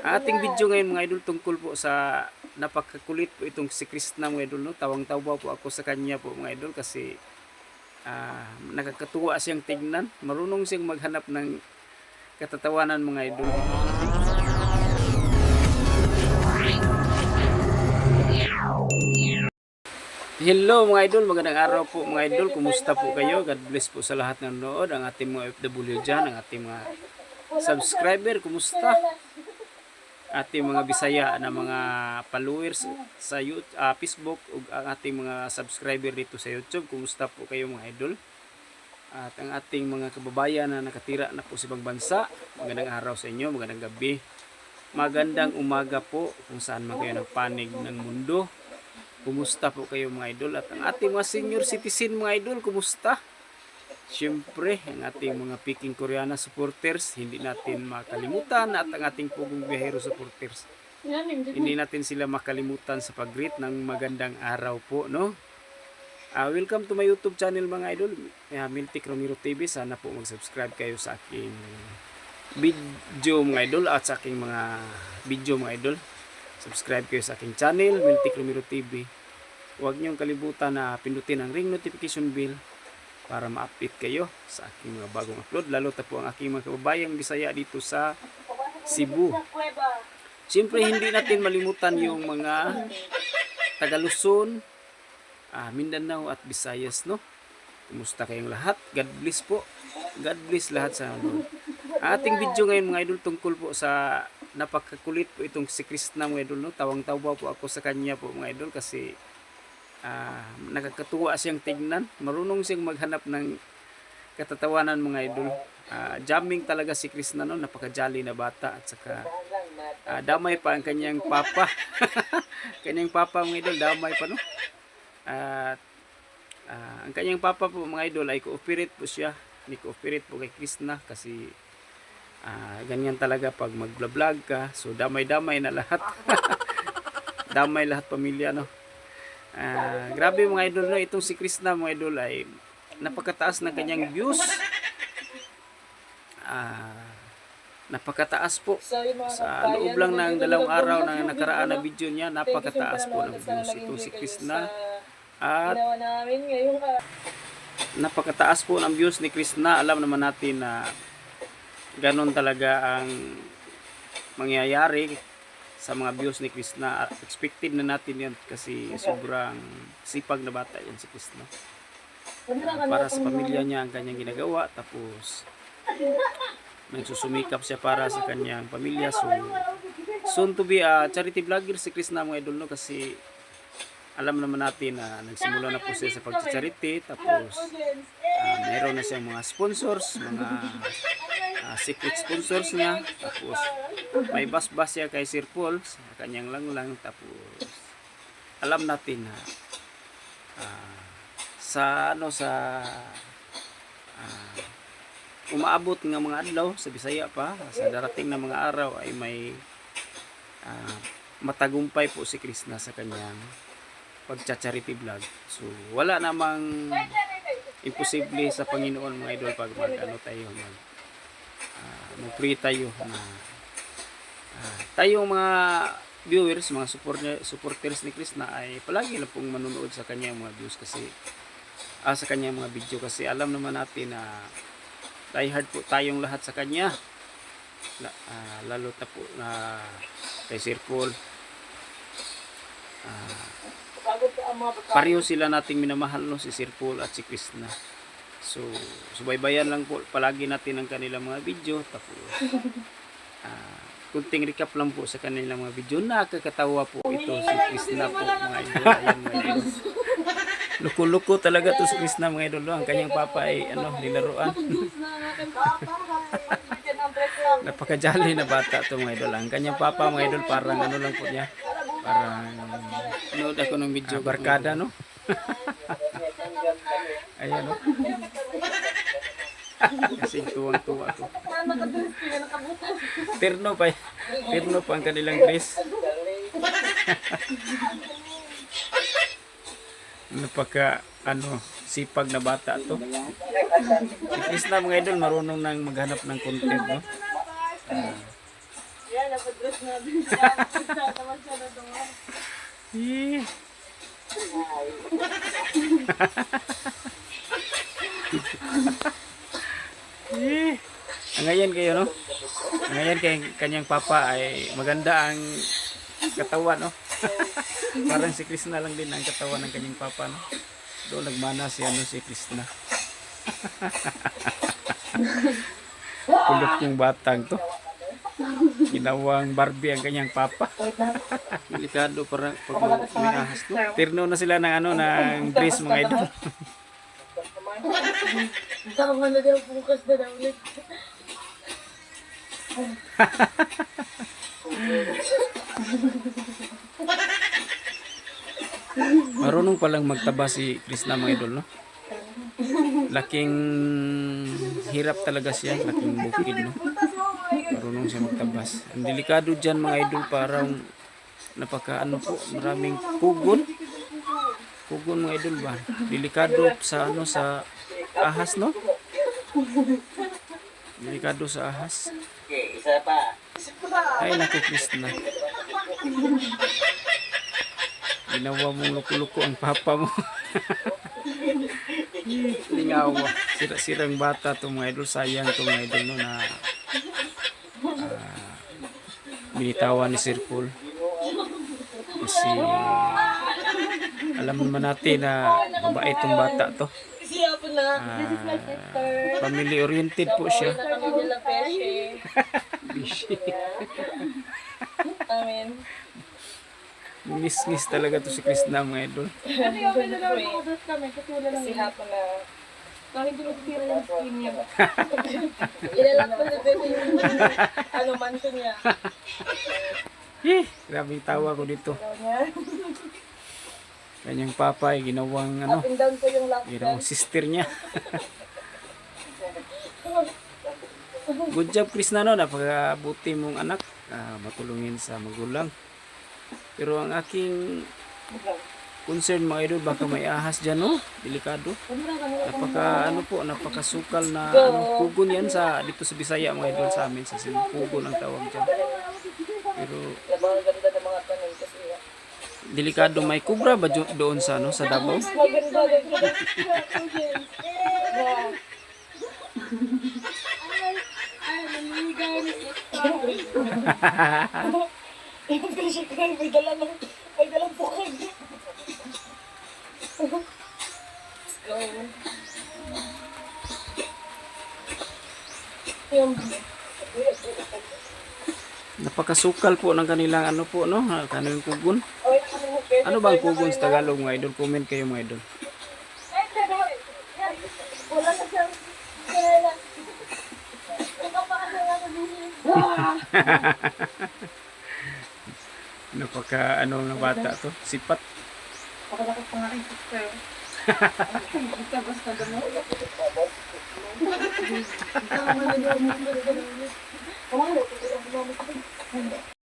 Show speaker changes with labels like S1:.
S1: Ating video ngayon mga idol tungkol po sa napakakulit po itong si Krishna mga idol. No? Tawang-tawa po ako sa kanya po mga idol kasi nakakatuwa siyang tignan. Marunong siyang maghanap ng katatawanan mga idol. Hello mga idol, magandang araw po mga idol. Kumusta po kayo? God bless po sa lahat ng nanood. Ang ating mga FW dyan, ang ating mga subscriber, kumusta? Ating mga Bisaya na mga followers sa Facebook ug ang ating mga subscriber dito sa YouTube, kumusta po kayo mga idol? At ang ating mga kababayan na nakatira na po sa ibang bansa, magandang araw sa inyo, magandang gabi, magandang umaga po kung saan man kayo nagpanig ng mundo. Kumusta po kayo mga idol? At ang ating mga senior citizen mga idol, kumusta? Siyempre, ang ating mga Peking Koreana supporters, hindi natin makalimutan, at ang ating Pugong Biyahero supporters, hindi natin sila makalimutan sa pag-greet ng magandang araw po, no? Welcome to my YouTube channel mga idol, Miltic Romero TV. Sana po mag-subscribe kayo sa aking video mga idol at sa aking mga video mga idol. Subscribe kayo sa aking channel, Miltic Romero TV. Huwag niyong kalimutan na pindutin ang ring notification bell para ma-update kayo sa aking mga bagong upload. Lalo ta po ang aking mga kababayang Bisaya dito sa Cebu. Siyempre hindi natin malimutan yung mga taga Luzon, Mindanao at Visayas, no? Kumusta kayong lahat? God bless po. God bless lahat sa ating video ngayon mga idol tungkol po sa napakakulit po itong si Krishna mga idol, no? Tawang-tawa po ako sa kanya po mga idol kasi nakakatuwa siyang tignan. Marunong siyang maghanap ng katatawanan mga idol. Jamming talaga si Krishna, no? Napaka-jolly na bata at saka damay pa ang kanyang papa. Kanyang papa mga idol, damay pa, no? At ang kanyang papa po mga idol ay cooperate po siya. Ni-cooperate po kay Krishna kasi ganyan talaga pag mag-vlog ka. So damay-damay na lahat. Damay lahat pamilya, no? Grabe mga idol, no? Itong si Krishna mga idol ay napakataas ng kanyang views. Napakataas po. Sa loob lang ng 2 araw na nakaraan na video niya, napakataas po ng views itong si Krishna. At napakataas po ng views ni Krishna. Alam naman natin na ganon talaga ang mangyayari sa mga views ni Krishna. Expected na natin yan kasi sobrang sipag na bata yan si Krishna. Para sa pamilya niya ang kanyang ginagawa, tapos nagsusumikap siya para sa kanyang pamilya. So soon to be a charity vlogger si Krishna mga idol, no? Kasi alam naman natin na nagsimula na po siya sa pag-charity, tapos mayroon na siyang mga sponsors, mga secret sponsors niya, tapos may bas-bas siya kay Sir Paul sa kanyang lang, tapos alam natin na umaabot ng mga adlaw sa Bisaya pa, sa darating na mga araw ay may matagumpay po si Krishna sa kanyang pagcha-charity vlog. So wala namang imposible sa Panginoon mga idol pag mag-pray tayo na tayong mga viewers, mga supporters ni Krishna ay palagi na pong manonood sa kanyang mga views kasi sa kanyang mga video, kasi alam naman natin na die hard po tayong lahat sa kanya. Lalo na po na kay Sir Paul, pareho sila nating minamahal, no? Si Sir Paul at si Krishna. So subaybayan lang po palagi natin ang kanilang mga video, tapos kunting recap lang po sa kanilang mga video. Nakakatawa po ito si Krishna po mga idol. Ayan mga idol, luko-luko talaga to si Krishna mga idol, no? Ang kanyang papa ay nilaruan. Napaka-jolly na bata to mga idol. Ang kanyang papa mga idol parang lang po niya, parang nood ako ng video, barkada, no? Ayan, no? Kasi tuwang-tuwa ako. Terno pa ang kanilang dress. Napaka sipag na bata to. Si Krishna mga idol marunong nang maghanap ng content, no?
S2: dapat dress natin. Kaya naman siya na doon.
S1: Eh. Eh. Ngayon kayo, no? Ngayon kay kanyang papa ay maganda ang katawan, no? Parang si Krishna lang din ang katawan ng kanyang papa, no? Doon nagmana si Krishna. Kulot yung batang to. Ginawang Barbie ang kanyang papa. Delikado para pag may ahas, no? Tirno na sila ng dress, mga idol.
S2: Tama na daw, bukas na daw ulit.
S1: Marunong palang magtaba si Krishna, mga idol, no? Laking hirap talaga siya, laking bukid, no? Marunong siya magtabas. Ang delikado dyan, mga idol, parang maraming pugon. Pugon, mga idol, ba? Delikado sa sa ahas, no? Delikado sa ahas.
S3: Okay, isa pa.
S1: Ay, naku, Krishna. Ginawa mong luko-luko ang papa mo. Lingawa. Sirang bata to, mga idol. Sayang to, mga idol, no, na binitawan ni Sir Paul. Kasi alam naman natin na mabait tong bata to.
S2: Siya po na. This is my sister.
S1: Family oriented po siya.
S2: Na kami nila peshe.
S1: Bishi.
S2: Amen.
S1: Ngis-ngis talaga to si Krishna, mga idol.
S2: Kasi okay na lang ako dress kami. Kasi wala lang. Siya po na. Kahit hindi magtira yung skin niya. Ilalak pa na peshe yung mansion niya.
S1: Grabing tawa ko dito. Kanyang papa ay ginawang
S2: Up and down po yung lock.
S1: ginawang sister niya. Good job, Krishna, no? Napakabuti mong anak. Matulungin sa magulang. Pero ang aking concern, mga idol, baka may ahas dyan, no? Delikado. Napakasukal na pugon yan dito sa Bisaya, mga idol, sa amin. Sa pugon ang tawag dyan. Pero
S2: Napakaganda ng mga tanong kasi.
S1: delikado, may kubra ba doon sa sa Davao?
S2: Maganda. Yung peshe ko may dalang bukag.
S1: Napakasukal po ng kanilang no? Kanilang kugon. Ano bang kugon sa Tagalog, mga idol? Comment kayo, mga idol.
S2: Wala na siyang
S1: Napaka na bata to, sipat.
S2: Pakalakas pa nga kay sister. Ika basta gano'n. Ika